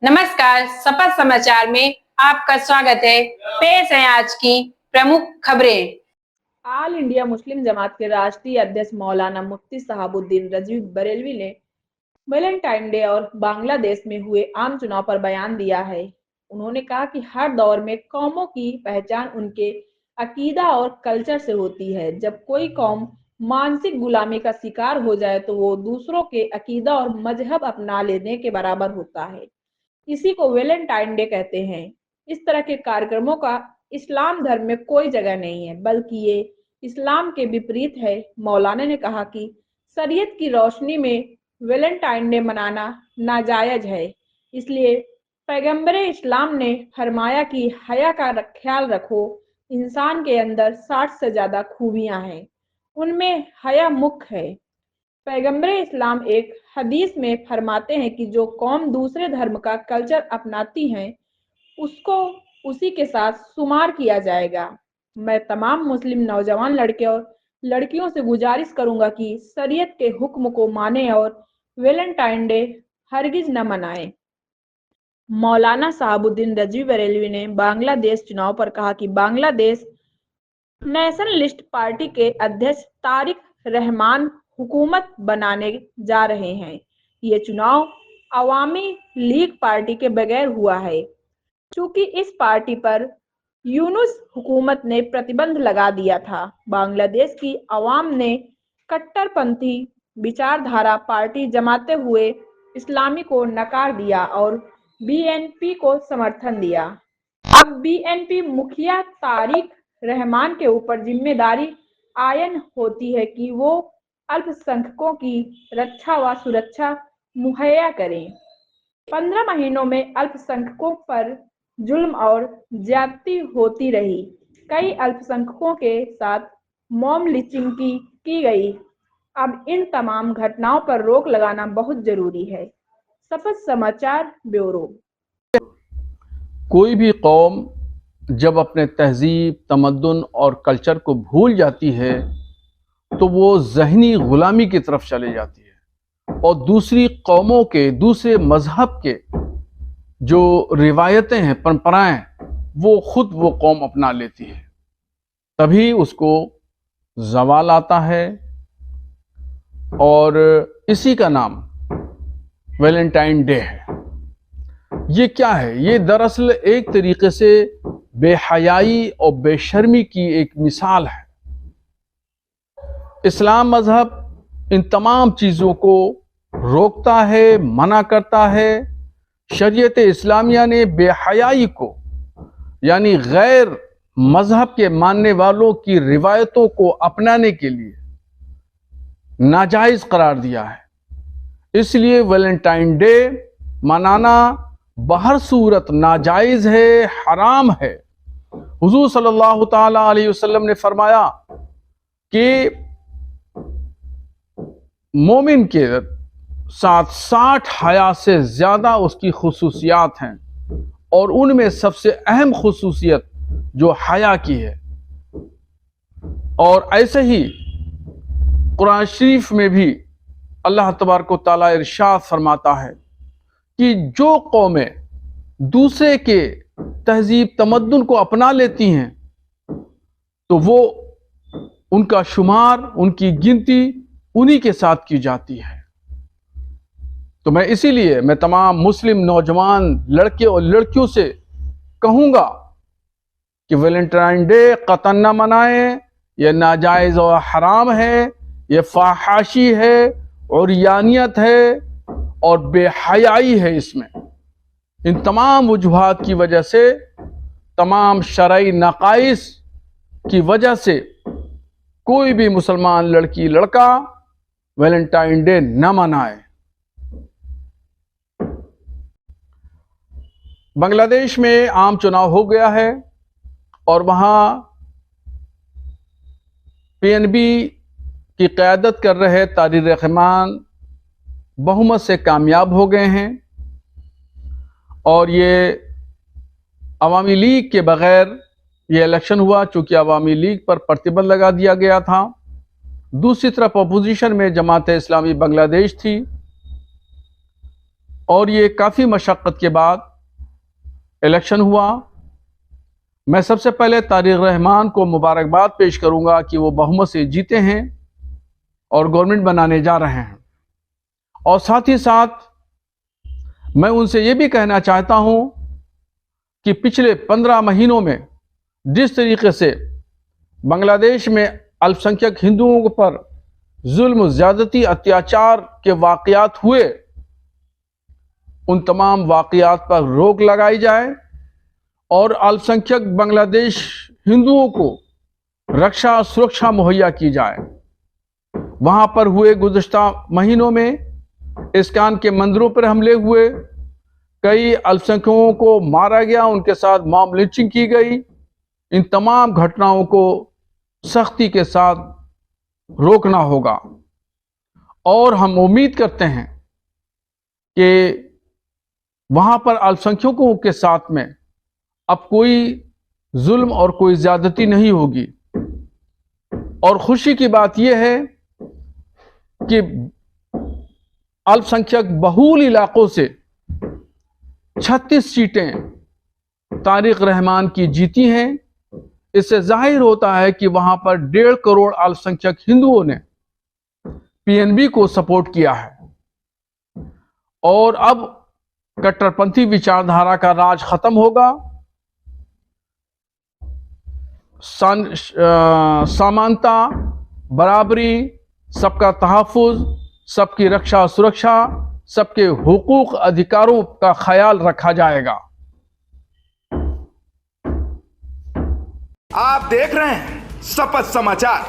नमस्कार, सपा समाचार में आपका स्वागत है। पेश है आज की प्रमुख खबरें। ऑल इंडिया मुस्लिम जमात के राष्ट्रीय अध्यक्ष मौलाना मुफ्ती साहबुद्दीन रजवी बरेलवी ने वैलेंटाइन डे और बांग्लादेश में हुए आम चुनाव पर बयान दिया है। उन्होंने कहा कि हर दौर में कौमों की पहचान उनके अकीदा और कल्चर से होती है। जब कोई कौम मानसिक गुलामी का शिकार हो जाए तो वो दूसरों के अकीदा और मजहब अपना लेने के बराबर होता है। इसी को वैलेंटाइन डे कहते हैं। इस तरह के कार्यक्रमों का इस्लाम धर्म में कोई जगह नहीं है, बल्कि ये इस्लाम के विपरीत है। मौलाना ने कहा कि शरीयत की रोशनी में वैलेंटाइन डे मनाना नाजायज है, इसलिए पैगंबरे इस्लाम ने फरमाया कि हया का ख्याल रखो। इंसान के अंदर 60 से ज्यादा खूबियां हैं, उनमें हया मुख्य है। पैगंबर इस्लाम एक हदीस में फरमाते हैं कि जो कौम दूसरे धर्म का कल्चर अपनाती है उसको उसी के साथ शुमार किया जाएगा। मैं तमाम मुस्लिम नौजवान लड़के और लड़कियों से गुजारिश करूंगा कि शरीयत के हुक्म को माने और वैलेंटाइन डे हरगिज न मनाएं। मौलाना साहबुद्दीन रजवी बरेलवी ने बांग्लादेश चुनाव पर कहा कि बांग्लादेश नेशनलिस्ट पार्टी के अध्यक्ष तारिक रहमान हुकूमत बनाने जा रहे हैं। ये चुनाव अवामी लीग पार्टी के बगैर हुआ है, चूंकि इस पार्टी पर यूनुस हुकूमत ने प्रतिबंध लगा दिया था। बांग्लादेश की अवाम ने कट्टरपंथी विचारधारा पार्टी जमाते हुए इस्लामी को नकार दिया और बीएनपी को समर्थन दिया। अब बीएनपी मुखिया तारिक रहमान के ऊपर जिम्मेदारी आयन होती है कि वो अल्पसंख्यकों की रक्षा व सुरक्षा मुहैया करें। 15 महीनों में अल्पसंख्यकों पर जुल्म और ज्यादती होती रही। कई अल्पसंख्यकों के साथ मॉब लिंचिंग की गई। अब इन तमाम घटनाओं पर रोक लगाना बहुत जरूरी है। सपा समाचार ब्यूरो। कोई भी कौम जब अपने तहजीब, तमद्दुन और कल्चर को भूल जाती है तो वो ज़हनी ग़ुलामी की तरफ चली जाती है और दूसरी कौमों के, दूसरे मज़हब के जो रिवायतें हैं, परंपराएं, वो कौम अपना लेती है। तभी उसको ज़वाल आता है और इसी का नाम वैलेंटाइन डे है। ये क्या है? ये दरअसल एक तरीके से बेहयाई और बेशर्मी की एक मिसाल है। इस्लाम मजहब इन तमाम चीज़ों को रोकता है, मना करता है। शरीयत इस्लामिया ने बेहयाई को, यानी गैर मजहब के मानने वालों की रिवायतों को अपनाने के लिए नाजायज करार दिया है। इसलिए वैलेंटाइन डे मनाना बहर सूरत नाजायज है, हराम है। हुजूर सल्लल्लाहु ताला अलैहि वसल्लम ने फरमाया कि मोमिन के साथ 60 हया से ज्यादा उसकी खुसूसियात हैं और उनमें सबसे अहम खुसूसियत जो हया की है। और ऐसे ही कुरान शरीफ में भी अल्लाह तबारक व तआला इरशाद फरमाता है कि जो कौमें दूसरे के तहजीब तमद्दुन को अपना लेती हैं तो वो उनका शुमार, उनकी गिनती उन्हीं के साथ की जाती है। तो मैं तमाम मुस्लिम नौजवान लड़के और लड़कियों से कहूंगा कि वैलेंटाइन डे कतन न मनाएं। यह नाजायज और हराम है, यह फाहाशी है और यानियत है और बेहयाई है। इसमें इन तमाम वजूहात की वजह से, तमाम शरई नकाइस की वजह से कोई भी मुसलमान लड़की लड़का वैलेंटाइन डे न मनाए। बांग्लादेश में आम चुनाव हो गया है और वहां पीएनबी की क़यादत कर रहे तारिक रहमान बहुमत से कामयाब हो गए हैं और ये अवामी लीग के बगैर ये इलेक्शन हुआ, चूंकि अवामी लीग पर प्रतिबंध लगा दिया गया था। दूसरी तरफ अपोजिशन में जमात इस्लामी बांग्लादेश थी और ये काफ़ी मशक्क़त के बाद इलेक्शन हुआ। मैं सबसे पहले तारिक रहमान को मुबारकबाद पेश करूंगा कि वो बहुमत से जीते हैं और गवर्नमेंट बनाने जा रहे हैं। और साथ ही साथ मैं उनसे ये भी कहना चाहता हूं कि पिछले 15 महीनों में जिस तरीके से बांग्लादेश में अल्पसंख्यक हिंदुओं पर जुल्म, ज़्यादती, अत्याचार के वाक़यात हुए, उन तमाम वाक़यात पर रोक लगाई जाए और अल्पसंख्यक बांग्लादेश हिंदुओं को रक्षा सुरक्षा मुहैया की जाए। वहाँ पर हुए गुज़श्ता महीनों में इस्कान के मंदिरों पर हमले हुए, कई अल्पसंख्यकों को मारा गया, उनके साथ मॉब लिंचिंग की गई। इन तमाम घटनाओं को सख्ती के साथ रोकना होगा और हम उम्मीद करते हैं कि वहाँ पर अल्पसंख्यकों के साथ में अब कोई जुल्म और कोई ज़्यादती नहीं होगी। और खुशी की बात यह है कि अल्पसंख्यक बहुल इलाकों से 36 सीटें तारिक रहमान की जीती हैं। इससे जाहिर होता है कि वहां पर 1.5 करोड़ अल्पसंख्यक हिंदुओं ने पीएनबी को सपोर्ट किया है और अब कट्टरपंथी विचारधारा का राज खत्म होगा। समानता, बराबरी, सबका तहफ़्फ़ुज़, सबकी रक्षा सुरक्षा, सबके हुकूक अधिकारों का ख्याल रखा जाएगा। आप देख रहे हैं शपथ समाचार।